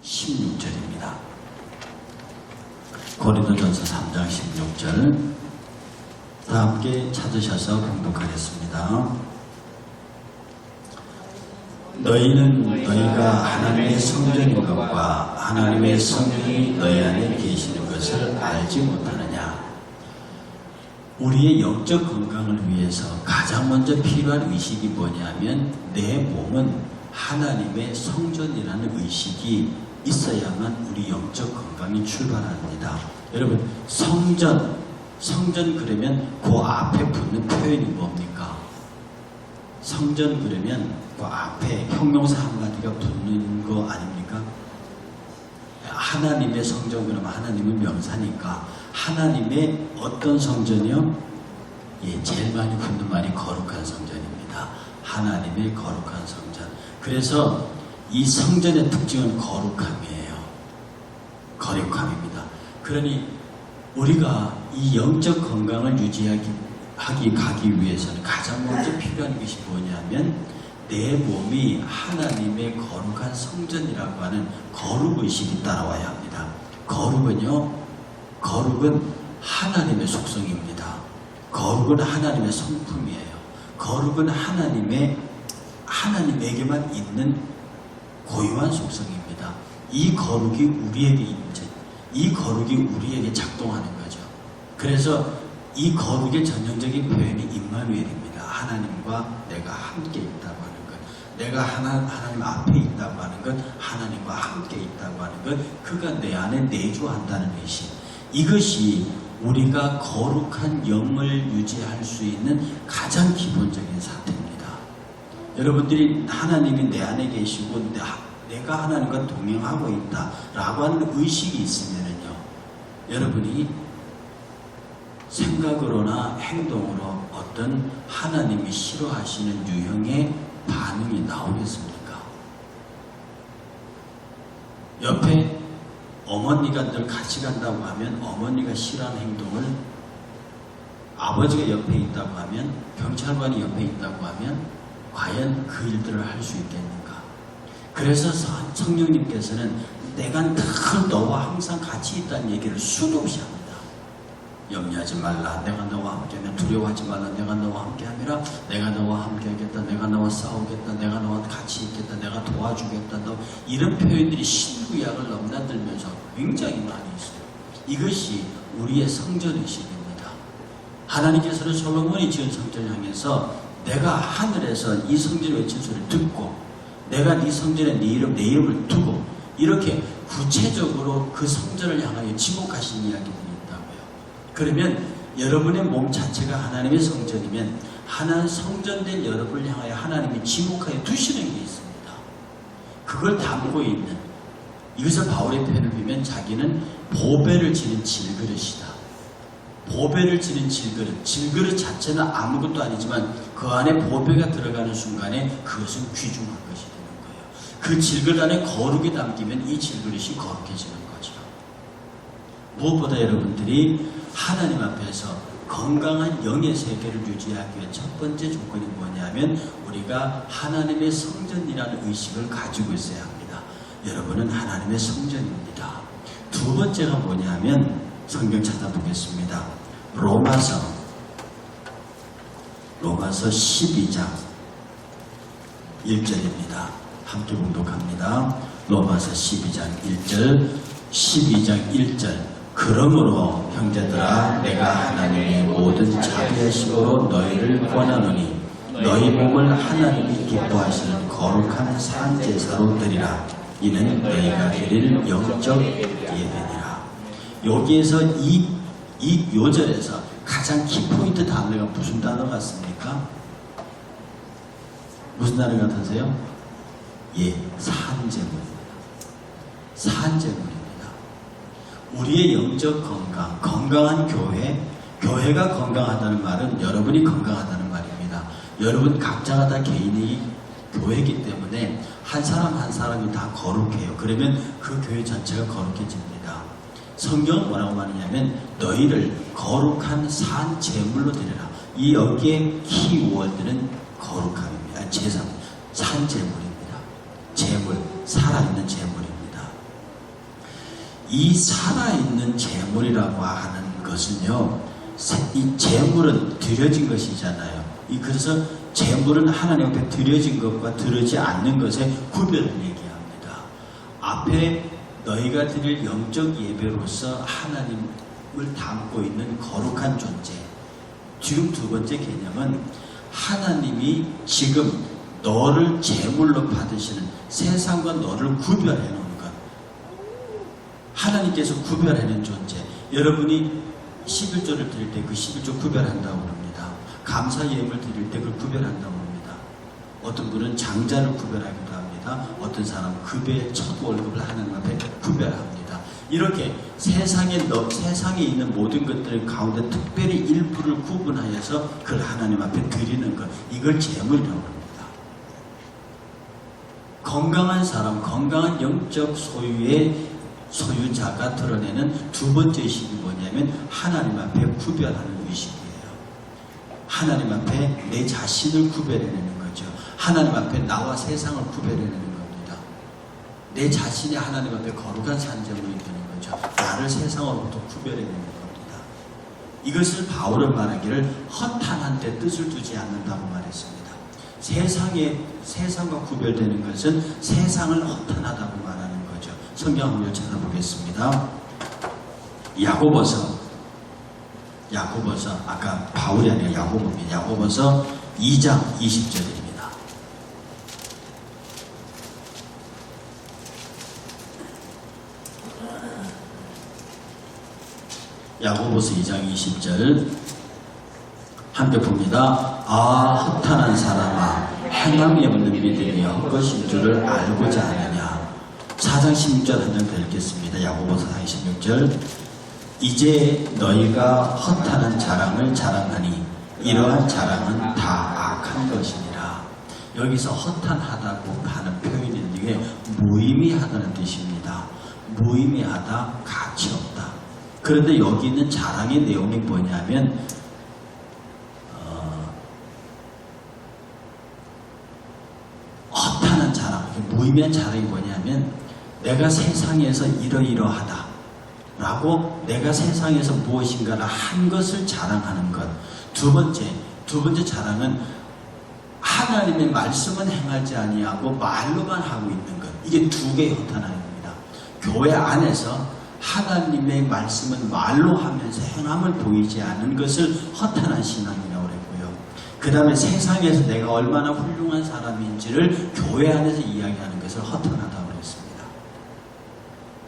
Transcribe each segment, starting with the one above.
16절입니다. 고린도전서 3장 16절 다 함께 찾으셔서 공독하겠습니다. 너희는 너희가 하나님의 성전인 것과 하나님의 성령이 너희 안에 계시는 것을 알지 못하느냐. 우리의 영적 건강을 위해서 가장 먼저 필요한 의식이 뭐냐면 내 몸은 하나님의 성전이라는 의식이 있어야만 우리 영적 건강이 출발합니다. 여러분, 성전 그러면 그 앞에 붙는 표현이 뭡니까? 성전 그러면 그 앞에 형용사 한마디가 붙는 거 아닙니까? 하나님의 성전 그러면 하나님은 명사니까 하나님의 어떤 성전이요? 예, 제일 많이 붙는 말이 거룩한 성전입니다. 하나님의 거룩한 성전. 그래서 이 성전의 특징은 거룩함이에요. 거룩함입니다. 그러니 우리가 이 영적 건강을 가기 위해서는 가장 먼저 필요한 것이 뭐냐면 내 몸이 하나님의 거룩한 성전이라고 하는 거룩의식이 따라와야 합니다. 거룩은 하나님의 속성입니다. 거룩은 하나님의 성품이에요. 거룩은 하나님에게만 있는 고유한 속성입니다. 이 거룩이 우리에게 작동하는 거죠. 그래서 이 거룩의 전형적인 표현이 임마누엘입니다. 하나님과 내가 함께 있다고 하는 것. 내가 하나님 앞에 있다고 하는 것, 하나님과 함께 있다고 하는 것, 그가 내 안에 내주한다는 의식. 이것이 우리가 거룩한 영을 유지할 수 있는 가장 기본적인 상태입니다. 여러분들이 하나님이 내 안에 계시고 내가 하나님과 동행하고 있다라고 하는 의식이 있으면요, 여러분이 생각으로나 행동으로 어떤 하나님이 싫어하시는 유형의 반응이 나오겠습니까? 옆에 어머니가 늘 같이 간다고 하면 어머니가 싫어하는 행동을 아버지가 옆에 있다고 하면, 경찰관이 옆에 있다고 하면 과연 그 일들을 할 수 있겠는가? 그래서 성령님께서는 내가 늘 너와 항상 같이 있다는 얘기를 수도 없이 합니다. 염려하지 말라. 내가 너와 함께하면 두려워하지 말라. 내가 너와 함께함이라. 내가 너와 함께하겠다. 내가 너와 싸우겠다. 내가 너와 같이 있겠다. 내가 도와주겠다. 이런 표현들이 신구약을 넘나들면서 굉장히 많이 있어요. 이것이 우리의 성전의식입니다. 하나님께서는 솔로몬이 지은 성전을 향해서 내가 하늘에서 이 성전의 외친 소리를 듣고 내가 네 성전에 내 이름을 두고 이렇게 구체적으로 그 성전을 향하여 지목하신 이야기들이 있다고요. 그러면 여러분의 몸 자체가 하나님의 성전이면 하나님 성전된 여러분을 향하여 하나님이 지목하여 두시는 게 있습니다. 그걸 담고 있는, 이것을 바울의 표현을 보면 자기는 보배를 지닌 질그릇이다. 보배를 지닌 질그릇 자체는 아무것도 아니지만 그 안에 보배가 들어가는 순간에 그것은 귀중한 것이 되는 거예요. 그 질그릇 안에 거룩이 담기면 이 질그릇이 거룩해지는 거죠. 무엇보다 여러분들이 하나님 앞에서 건강한 영의 세계를 유지하기 위한 첫 번째 조건이 뭐냐면 우리가 하나님의 성전이라는 의식을 가지고 있어야 합니다. 여러분은 하나님의 성전입니다. 두 번째가 뭐냐면 성경 찾아보겠습니다. 로마서 12장 1절입니다. 함께 공독합니다. 로마서 12장 1절 그러므로 형제들아 내가 하나님의 모든 자비하심으로 너희를 권하노니 너희 몸을 하나님이 기뻐하시는 거룩한 산 제사로 드리라. 이는 너희가 드릴 영적 예배니라. 여기에서 이 요절에서 가장 키포인트 단어가 무슨 단어 같습니까? 무슨 단어 같으세요? 예, 산제물입니다. 산제물입니다. 우리의 영적 건강한 교회가 건강하다는 말은 여러분이 건강하다는 말입니다. 여러분 각자가 다 개인의 교회이기 때문에 한 사람 한 사람이 다 거룩해요. 그러면 그 교회 전체가 거룩해집니다. 성경은 뭐라고 말하냐면 너희를 거룩한 산 제물로 드리라. 이 여기에 키워드는 거룩함입니다. 제사, 산 제물입니다. 제물, 살아있는 제물입니다. 이 살아있는 재물이라고 하는 것은요, 이 재물은 드려진 것이잖아요. 그래서 재물은 하나님 앞에 드려진 것과 드려지 않는 것의 구별을 얘기합니다. 앞에 너희가 드릴 영적 예배로서 하나님을 담고 있는 거룩한 존재. 지금 두 번째 개념은 하나님이 지금 너를 제물로 받으시는, 세상과 너를 구별해 놓은 것. 하나님께서 구별해낸 존재. 여러분이 11조를 드릴 때 그 11조 구별한다고 합니다. 감사 예물 드릴 때 그걸 구별한다고 합니다. 어떤 분은 장자를 구별하기도 합니다. 어떤 사람은 급의 첫 월급을 하나님 앞에 구별합니다. 이렇게 세상에 있는 모든 것들 가운데 특별히 일부를 구분하여서 그걸 하나님 앞에 드리는 것, 이걸 제물이라고 합니다. 건강한 사람, 건강한 영적 소유자가 드러내는 두 번째 의식이 뭐냐면 하나님 앞에 구별하는 의식이에요. 하나님 앞에 내 자신을 구별해내는 거죠. 하나님 앞에 나와 세상을 구별해내는 겁니다. 내 자신이 하나님 앞에 거룩한 산재물이 되는 거죠. 나를 세상으로부터 구별해내는 겁니다. 이것을 바울은 말하기를 허탄한 데 뜻을 두지 않는다고 말했습니다. 세상과 구별되는 것은 세상을 허탄하다고 말하는 거죠. 성경 한번 찾아보겠습니다. 야고보서, 아까 바울이 아니라 야고보입니다. 야고보서 2장 20절입니다. 야고보서 2장 20절 함께 봅니다. 아, 허탄한 사람아, 행함이 없는 믿음이 헛것인 줄을 알고자 하느냐. 4장 16절 한 장 더 읽겠습니다. 야고보서 4장 16절. 이제 너희가 허탄한 자랑을 자랑하니 이러한 자랑은 다 악한 것이니라. 여기서 허탄하다고 하는 표현인데 무의미하다는 뜻입니다. 무의미하다, 가치 없다. 그런데 여기 있는 자랑의 내용이 뭐냐면 허탄한 자랑, 무의미한 자랑이 뭐냐면 내가 세상에서 이러이러하다 라고 내가 세상에서 무엇인가를 한 것을 자랑하는 것. 두 번째 자랑은 하나님의 말씀은 행하지 아니하고 말로만 하고 있는 것. 이게 두 개의 허탄함입니다. 교회 안에서 하나님의 말씀은 말로 하면서 행함을 보이지 않는 것을 허탄한 신앙이라고 그랬고요. 그 다음에 세상에서 내가 얼마나 훌륭한 사람인지를 교회 안에서 이야기하는 것을 허탄하다고 그랬습니다.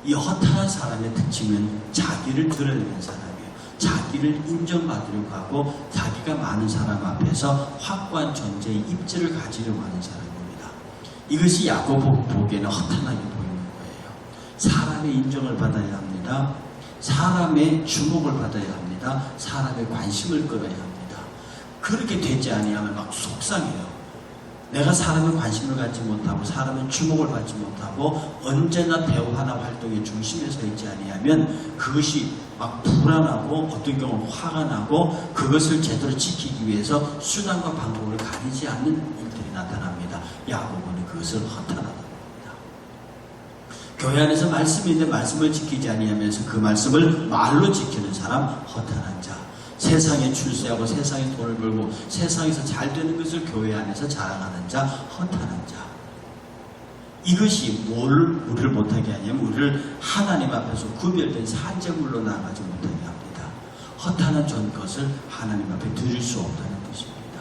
이 허탄한 사람의 특징은 자기를 드러내는 사람이에요. 자기를 인정받으려고 하고 자기가 많은 사람 앞에서 확고한 존재의 입지를 가지려고 하는 사람입니다. 이것이 야고보 보기에는 허탄하게 보이는 거예요. 사람의 인정을 받아야 합니다. 사람의 주목을 받아야 합니다. 사람의 관심을 끌어야 합니다. 그렇게 되지 아니하면 막 속상해요. 내가 사람의 관심을 갖지 못하고 사람의 주목을 받지 못하고 언제나 대화나 활동의 중심에 서 있지 아니하면 그것이 막 불안하고 어떤 경우는 화가 나고 그것을 제대로 지키기 위해서 수단과 방법을 가리지 않는 일들이 나타납니다. 야고보는 그것을 허탄하다고 합니다. 교회 안에서 말씀이 있는데 말씀을 지키지 아니하면서 그 말씀을 말로 지키는 사람, 허탄한 자. 세상에 출세하고 세상에 돈을 벌고 세상에서 잘 되는 것을 교회 안에서 자랑하는 자, 허탄한 자. 이것이 뭘 우리를 못하게 하냐면 우리를 하나님 앞에서 구별된 산재물로 나가지 못하게 합니다. 허탄한 전 것을 하나님 앞에 드릴 수 없다는 뜻입니다.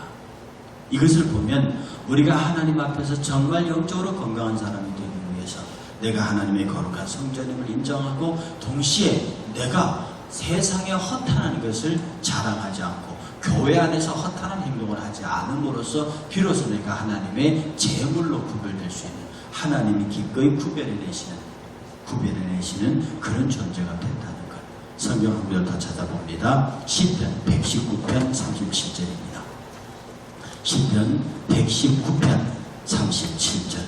이것을 보면 우리가 하나님 앞에서 정말 영적으로 건강한 사람이 되기 위해서 내가 하나님의 거룩한 성전임을 인정하고 동시에 내가 세상에 허탄한 것을 자랑하지 않고 교회 안에서 허탄한 행동을 하지 않음으로써 비로소 내가 하나님의 제물로 구별될 수 있는, 하나님이 기꺼이 구별해내시는 그런 존재가 된다는 것. 성경 한 구절 더 찾아봅니다. 시편 119편 37절입니다. 시편 119편 37절.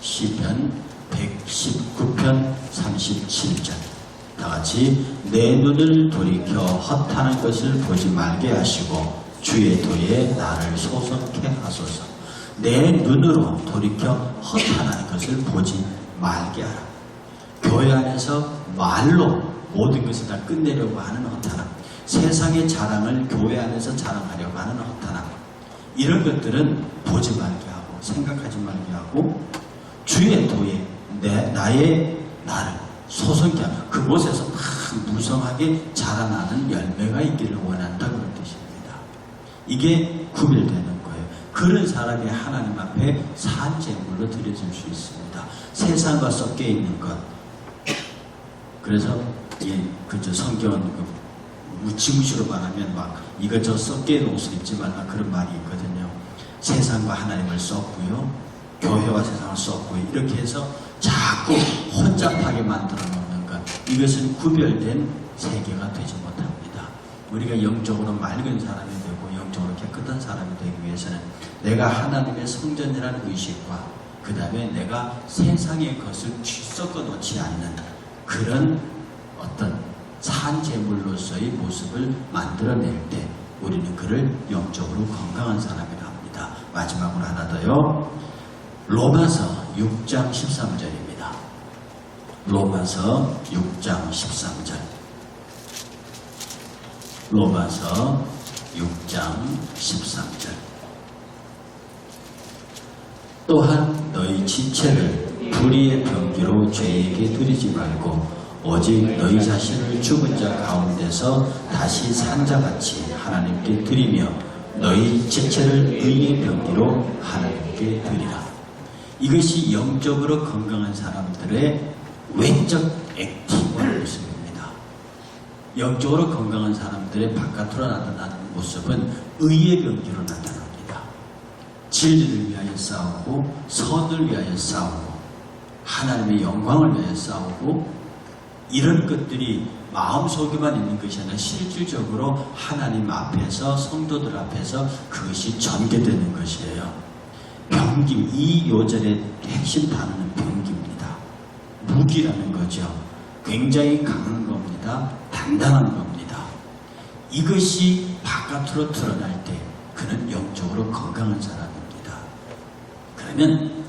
시편 119편 37절. 다같이 내 눈을 돌이켜 허탄한 것을 보지 말게 하시고 주의 도에 나를 소성케 하소서. 내 눈으로 돌이켜 허탄한 것을 보지 말게 하라. 교회 안에서 말로 모든 것을 다 끝내려고 하는 허탄함, 세상의 자랑을 교회 안에서 자랑하려고 하는 허탄함, 이런 것들은 보지 말게 하고 생각하지 말게 하고 주의 도에 나를 소성케 하고 그곳에서 막 무성하게 자라나는 열매가 있기를 원한다, 그런 뜻입니다. 이게 구별되는 거예요. 그런 사람이 하나님 앞에 산 제물로 드려질 수 있습니다. 세상과 섞여 있는 것. 그래서 그저 성경은 무치무치로 말하면 막 이것저것 섞여 있는 옷을 입지 말라, 그런 말이 있거든요. 세상과 하나님을 섞고요, 교회와 세상을 섞고요, 이렇게 해서 자꾸 혼잡하게 만들어 놓는 것, 이것은 구별된 세계가 되지 못합니다. 우리가 영적으로 맑은 사람이 되고 영적으로 깨끗한 사람이 되기 위해서는 내가 하나님의 성전이라는 의식과 그 다음에 내가 세상의 것을 뒤섞어 놓지 않는 그런 어떤 산재물로서의 모습을 만들어낼 때 우리는 그를 영적으로 건강한 사람이라 합니다. 마지막으로 하나 더요. 로마서 6장 13절입니다. 로마서 6장 13절. 로마서 6장 13절. 또한 너희 지체를 불의의 병기로 죄에게 드리지 말고 오직 너희 자신을 죽은 자 가운데서 다시 산 자같이 하나님께 드리며 너희 지체를 의의 병기로 하나님께 드리라. 이것이 영적으로 건강한 사람들의 외적 액티브한 모습입니다. 영적으로 건강한 사람들의 바깥으로 나타나는 모습은 의의 병기로 나타납니다. 진리를 위하여 싸우고 선을 위하여 싸우고 하나님의 영광을 위하여 싸우고, 이런 것들이 마음속에만 있는 것이 아니라 실질적으로 하나님 앞에서, 성도들 앞에서 그것이 전개되는 것이에요. 병김, 이 요절의 핵심 단어는 병기입니다. 무기라는 거죠. 굉장히 강한 겁니다. 단단한 겁니다. 이것이 바깥으로 드러날 때 그는 영적으로 건강한 사람입니다. 그러면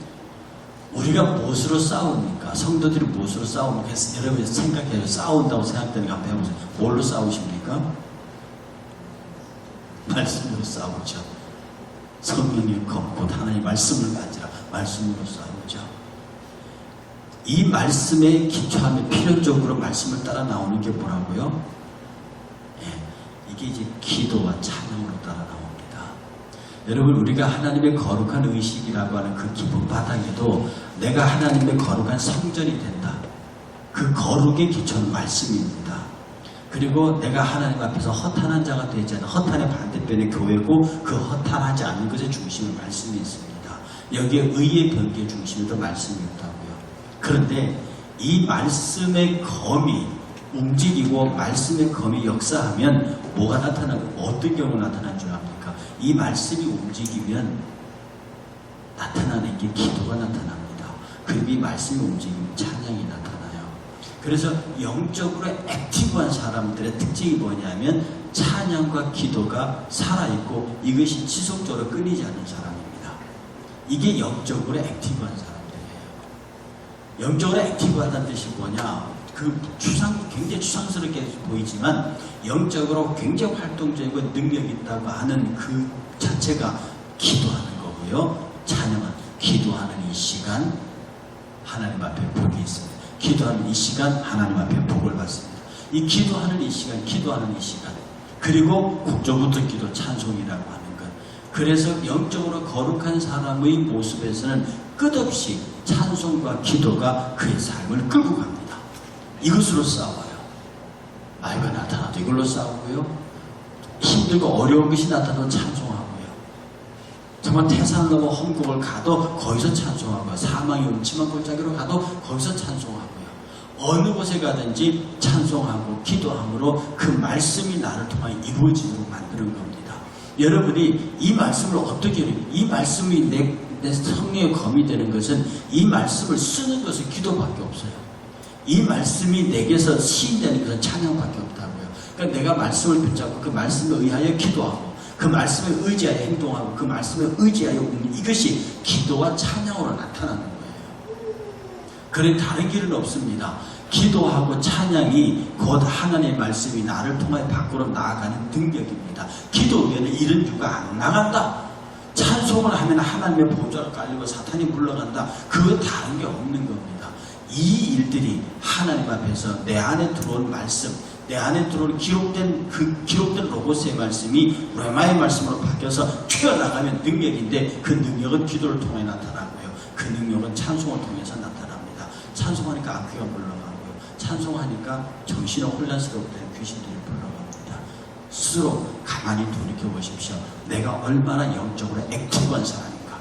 우리가 무엇으로 싸웁니까? 성도들이 무엇으로 싸웁니까? 여러분 생각해요. 싸운다고 생각되는 거 한번 해보세요. 뭘로 싸우십니까? 말씀으로 싸우죠. 성령의 검고 하나님의 말씀을 가지라. 말씀으로 싸우죠. 이 말씀에 기초하면 필연적으로 말씀을 따라 나오는 게 뭐라고요? 이게 이제 기도와 찬양으로 따라 나옵니다. 여러분, 우리가 하나님의 거룩한 의식이라고 하는 그 기본 바닥에도 내가 하나님의 거룩한 성전이 된다. 그 거룩의 기초는 말씀입니다. 그리고 내가 하나님 앞에서 허탄한 자가 되지 않는, 허탄의 반대편의 교회고 그 허탄하지 않는 것의 중심에 말씀이 있습니다. 여기에 의의 병기의 중심에도 말씀이 있다고요. 그런데 이 말씀의 검이 움직이고 말씀의 검이 역사하면 뭐가 나타나고 어떤 경우 나타난 줄 압니까? 이 말씀이 움직이면 나타나는 게 기도가 나타납니다. 그리고 이 말씀이 움직이면 찬양이 나타나요. 그래서 영적으로 액티브한 사람들의 특징이 뭐냐면 찬양과 기도가 살아있고 이것이 지속적으로 끊이지 않는 사람입니다. 이게 영적으로 액티브한 사람들이에요. 영적으로 액티브하다는 뜻이 뭐냐? 굉장히 추상스럽게 보이지만 영적으로 굉장히 활동적이고 능력이 있다고 하는 그 자체가 기도하는 거고요. 찬양은 기도하는 이 시간 하나님 앞에 복이 있습니다. 기도하는 이 시간 하나님 앞에 복을 받습니다. 이 기도하는 이 시간, 기도하는 이 시간, 그리고 국조부터 기도, 찬송이라고 하는 것. 그래서 영적으로 거룩한 사람의 모습에서는 끝없이 찬송과 기도가 그의 삶을 끌고 갑니다. 이것으로 싸워요. 나이가 나타나도 이걸로 싸우고요. 힘들고 어려운 것이 나타나도 찬송하고요. 정말 태산 넘어 험곡을 가도 거기서 찬송하고요. 사망의 음침한 골짜기로 가도 거기서 찬송하고요. 어느 곳에 가든지 찬송하고 기도함으로 그 말씀이 나를 통하여 이루어지도록 만드는 겁니다. 여러분이 이 말씀을 어떻게 해요? 이 말씀이 내 성령의 검이 되는 것은 이 말씀을 쓰는 것은 기도밖에 없어요. 이 말씀이 내게서 시인되는 것은 찬양밖에 없다고요. 그러니까 내가 말씀을 붙잡고 그 말씀에 의하여 기도하고 그 말씀에 의지하여 행동하고 그 말씀에 의지하여 이것이 기도와 찬양으로 나타나는 거예요. 그런 다른 길은 없습니다. 기도하고 찬양이 곧 하나님의 말씀이 나를 통하여 밖으로 나아가는 능력입니다. 기도 외에는 이런 유가 안 나간다. 찬송을 하면 하나님의 보좌가 깔리고 사탄이 물러간다. 그거 다른 게 없는 겁니다. 이 일들이 하나님 앞에서 내 안에 들어온 말씀, 내 안에 들어온 기록된 로고스의 말씀이 레마의 말씀으로 바뀌어서 튀어나가면 능력인데, 그 능력은 기도를 통해 나타나고요. 그 능력은 찬송을 통해서 나타납니다. 찬송하니까 악귀가 물러가고요. 찬송하니까 정신이 혼란스러울 때 귀신들이 물러갑니다. 스스로 가만히 돌이켜 보십시오. 내가 얼마나 영적으로 액티브한 사람인가,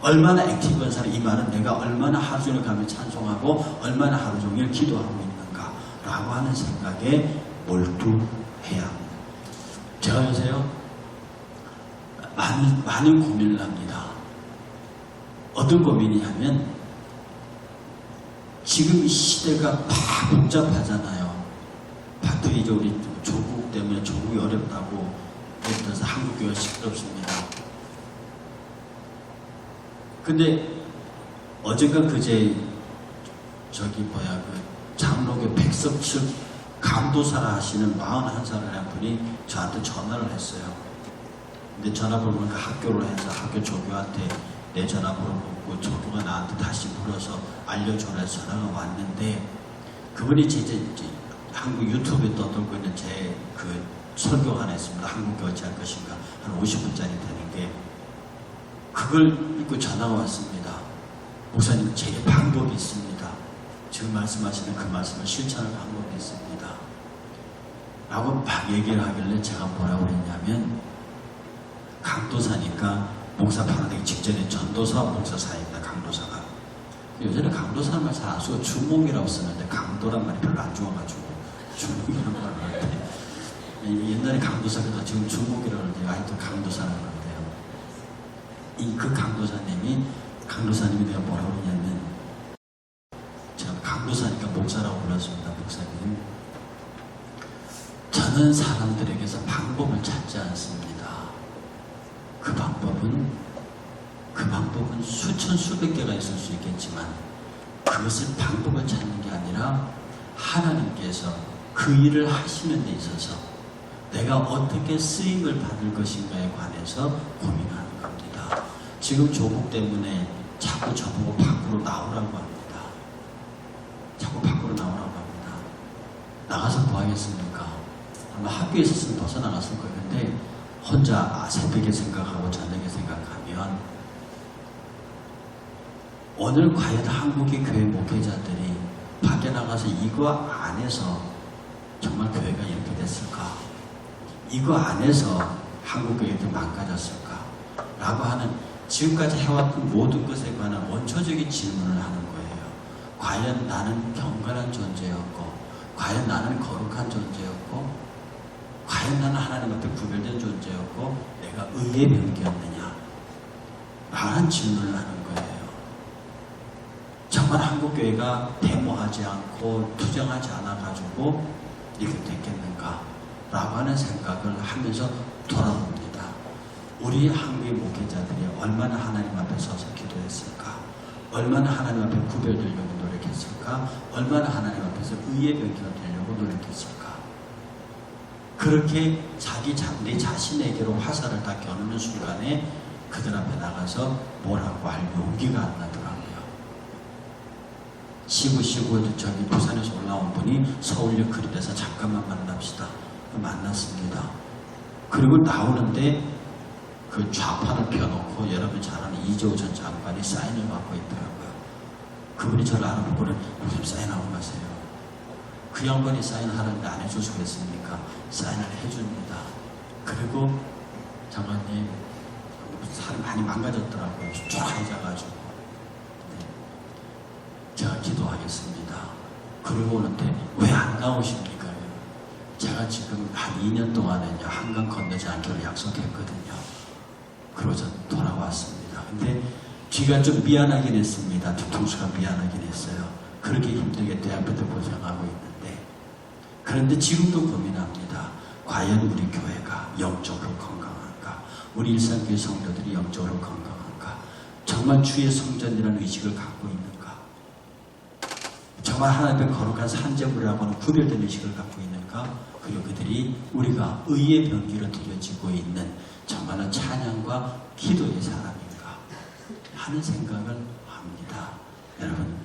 얼마나 액티브한 사람, 이 말은 내가 얼마나 하루 종일 가면 찬송하고 얼마나 하루 종일 기도하고 있는가 라고 하는 생각에 몰두해야 합니다. 제가 요새요 많은 고민을 합니다. 어떤 고민이냐면, 지금 이 시대가 막 복잡하잖아요. 파트이 이제 우리 조국 때문에 조국이 어렵다고 그래서 한국교회가 시끄럽습니다. 근데 어젠가 그제 장로교 백석 측 감도사라 하시는 41살의 한 분이 저한테 전화를 했어요. 근데 전화번호를 그 학교로 해서 학교 조교한테 내 전화번호 묻고 조교가 나한테 다시 불러서 알려줘라 해서 전화가 왔는데, 그분이 이제 한국 유튜브에 떠돌고 있는 제 그 설교가 하나 있습니다. 한국교회 어찌할 것인가, 한 50분짜리 되는 게, 그걸 읽고 전화가 왔습니다. 목사님, 제게 방법이 있습니다. 지금 말씀하시는 그 말씀을 실천할 방법이 있습니다. 라고 막 얘기를 하길래 제가 뭐라고 그랬냐면, 강도사니까 목사 바라되기 직전에 전도사, 목사 사이입니다. 강도사가. 요새는 강도사는 말 잘 안 쓰고 주목이라고 쓰는데, 강도란 말이 별로 안 좋아가지고 주목이라는 말을 하는데, 옛날에 강도사가 지금 주목이라고 하는데 아직도 강도사라고 하는데요. 그 강도사님이 내가 뭐라고 그러냐면, 제가 강도사니까 목사라고 불렀습니다. 목사님, 저는 사람들에게서 방법을 찾지 않습니다. 그 방법은 수천 수백 개가 있을 수 있겠지만, 그것을 방법을 찾는 게 아니라 하나님께서 그 일을 하시는 데 있어서 내가 어떻게 쓰임을 받을 것인가에 관해서 고민하는 겁니다. 지금 조국 때문에 자꾸 저보고 밖으로 나오라고 합니다. 자꾸 밖으로 나오라고 합니다. 나가서 뭐 하겠습니까? 아마 학교에 있었으면 벗어나갔을 거였는데, 혼자 새벽에 생각하고 저녁에 생각하면, 오늘 과연 한국의 교회 목회자들이 밖에 나가서 이거 안에서 정말 교회가 이렇게 됐을까? 이거 안에서 한국교회가 망가졌을까? 라고 하는, 지금까지 해왔던 모든 것에 관한 원초적인 질문을 하는 거예요. 과연 나는 경건한 존재였고, 과연 나는 거룩한 존재였고, 과연 나는 하나님 앞에 구별된 존재였고, 내가 의의 병기였느냐? 라는 질문을 하는 거예요. 정말 한국교회가 데모하지 않고 투쟁하지 않아가지고 이렇게 됐겠는가? 라고 하는 생각을 하면서 돌아봅니다. 우리 한국의 목회자들이 얼마나 하나님 앞에 서서 기도했을까? 얼마나 하나님 앞에 구별되려고 노력했을까? 얼마나 하나님 앞에서 의의 병기가 되려고 노력했을까? 그렇게 내 자신에게로 화살을 다 겨누는 순간에 그들 앞에 나가서 뭐라고 할 용기가 안 나더라고요. 시구시구 저기 부산에서 올라온 분이 서울역 그립에서 잠깐만 만납시다. 만났습니다. 그리고 나오는데 그 좌판을 펴놓고 여러분 잘 아는 이재호 전 장관이 사인을 받고 있더라고요. 그분이 저를 알아보고는 요즘 사인하고 가세요. 그 양반이 사인하는데 안 해줄 수가 있습니까? 사인을 해줍니다. 그리고 장관님, 살이 많이 망가졌더라고요. 쫄아해져가지고. 네. 제가 기도하겠습니다. 그러고 오는데 왜 안 나오십니까? 제가 지금 한 2년 동안은요, 한강 건너지 않기로 약속했거든요. 그러고 전 돌아왔습니다. 근데 뒤가 좀 미안하긴 했습니다. 뒤통수가 미안하긴 했어요. 그렇게 힘들게 대학부터 고생하고 있는데, 그런데 지금도 고민합니다. 과연 우리 교회가 영적으로 건강한가? 우리 일산교회 성도들이 영적으로 건강한가? 정말 주의 성전이라는 의식을 갖고 있는가? 정말 하나님의 거룩한 산재물이라고는 구별된 의식을 갖고 있는가? 그리고 그들이 우리가 의의 병기로 드려지고 있는 정말로 찬양과 기도의 사람인가 하는 생각을 합니다. 여러분,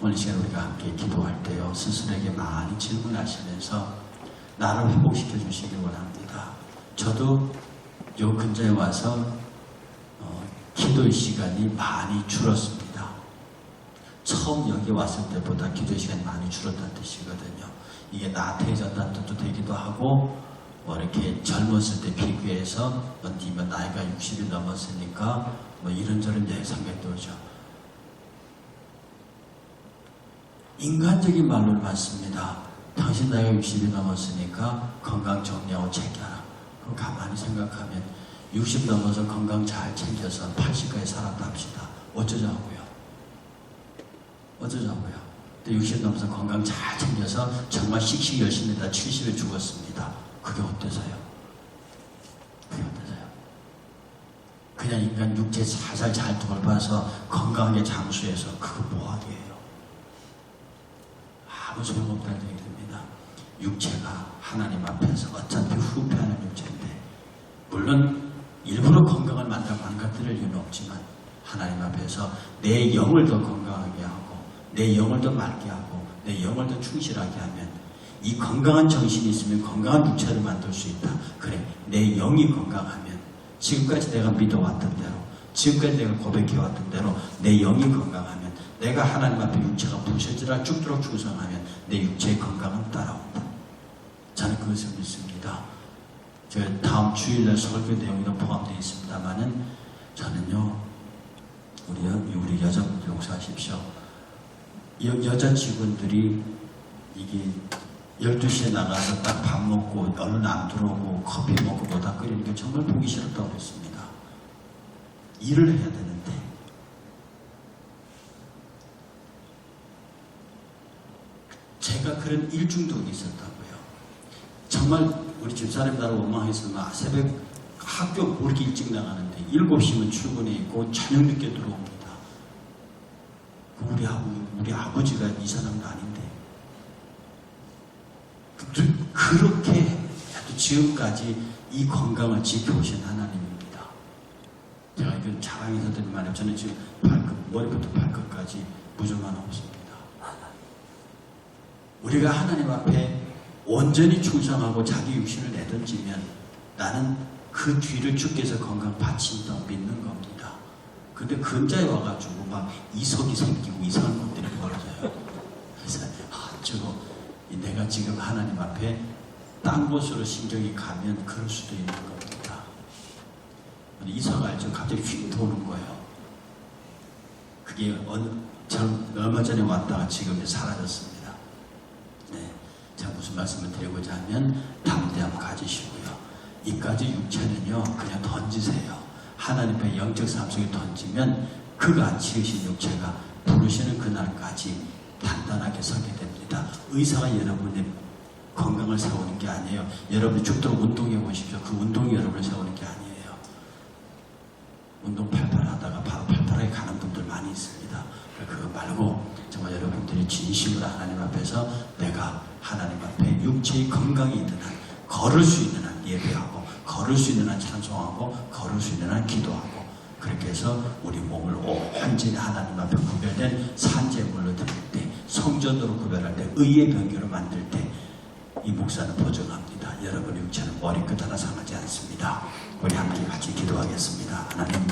오늘 시간 우리가 함께 기도할 때요, 스스로에게 많이 질문하시면서 나를 회복시켜 주시기 원합니다. 저도 요 근처에 와서 기도의 시간이 많이 줄었습니다. 처음 여기 왔을 때보다 기도의 시간이 많이 줄었다는 뜻이거든요. 이게 나태해졌다는 뜻도 되기도 하고, 뭐 이렇게 젊었을 때 비교해서 언니면 나이가 60이 넘었으니까 뭐 이런저런 생각도 오죠. 인간적인 말로 맞습니다. 당신 나이가 60이 넘었으니까 건강 정리하고 챙겨라. 그럼 가만히 생각하면 60 넘어서 건강 잘 챙겨서 80까지 살았다 합시다. 어쩌자고요? 어쩌자고요? 60 넘어서 건강 잘 챙겨서 정말 씩씩 열심히 다 70에 죽었습니다. 그게 어때서요? 그게 어때서요? 그냥 인간 육체 살살 잘 돌봐서 건강하게 장수해서 그거 뭐하게요? 아무 소용없다는 생각이 듭니다. 육체가 하나님 앞에서 어차피 후패하는 육체인데, 물론 일부러 건강을 망가뜨릴 이유는 없지만 하나님 앞에서 내 영을 더 건강하게 하고 내 영을 더 맑게 하고 내 영을 더 충실하게 하면, 이 건강한 정신이 있으면 건강한 육체를 만들 수 있다. 그래, 내 영이 건강하면 지금까지 내가 믿어왔던 대로, 지금까지 내가 고백해왔던 대로 내 영이 건강하면, 내가 하나님 앞에 육체가 부셔지라 죽도록 충성하면 내 육체의 건강은 따라온다. 저는 그것을 믿습니다. 제가 다음 주일날 설교 내용에도 포함되어 있습니다만은, 저는요, 우리 여자분들 용서하십시오. 여자 직원들이 이게 12시에 나가서 딱 밥 먹고 얼른 안 들어오고 커피 먹고 뭐다 끓이는 게 정말 보기 싫었다고 그랬습니다. 일을 해야 되는데. 제가 그런 일 중독이 있었다고요. 정말 우리 집사람 나를 원망했으면 새벽 학교 모르게 일찍 나가는데 7시면 출근해 있고 저녁 늦게 들어옵니다. 우리 아버지가 이 사람도 아닌데. 그렇게 해도 지금까지 이 건강을 지켜오신 하나님입니다. 제가 이건 자랑해서 드린 말이에요. 저는 지금 머리부터 발끝까지 부정 하나 없습니다. 우리가 하나님 앞에 온전히 충성하고 자기 육신을 내던지면 나는 그 뒤를 주께서 건강 바친다 믿는 겁니다. 근데 근자에 와가지고 막 이석이 생기고 이상한 것들이 벌어져요. 그래서 내가 지금 하나님 앞에 딴 곳으로 신경이 가면 그럴 수도 있는 겁니다. 이석 알죠? 갑자기 휙 도는 거예요. 그게 얼마 전에 왔다가 지금 사라졌습니다. 네, 제가 무슨 말씀을 드리고자 하면 담대함 가지시고요. 이까지 육체는요 그냥 던지세요. 하나님 앞에 영적 삶 속에 던지면 그가 지으신 육체가 부르시는 그날까지 단단하게 서게 됩니다. 의사가 여러분의 건강을 세우는 게 아니에요. 여러분이 죽도록 운동해 보십시오. 그 운동이 여러분을 세우는 게 아니에요. 운동 팔팔 하다가 바로 팔팔하게 가는 분들 많이 있습니다. 그거 말고 정말 여러분들이 진심으로 하나님 앞에서 내가 하나님 앞에 육체의 건강이 있는 한, 걸을 수 있는 한 예배하고, 걸을 수 있는 한 찬송하고, 걸을 수 있는 한 기도하고, 그렇게 해서 우리 몸을 온전히 하나님 앞에 구별된 산재물로 드릴 때, 성전으로 구별할 때, 의의 병기로 만들 때 이 목사는 보증합니다. 여러분의 육체는 머리끝 하나 상하지 않습니다. 우리 함께 같이 기도하겠습니다. 하나님,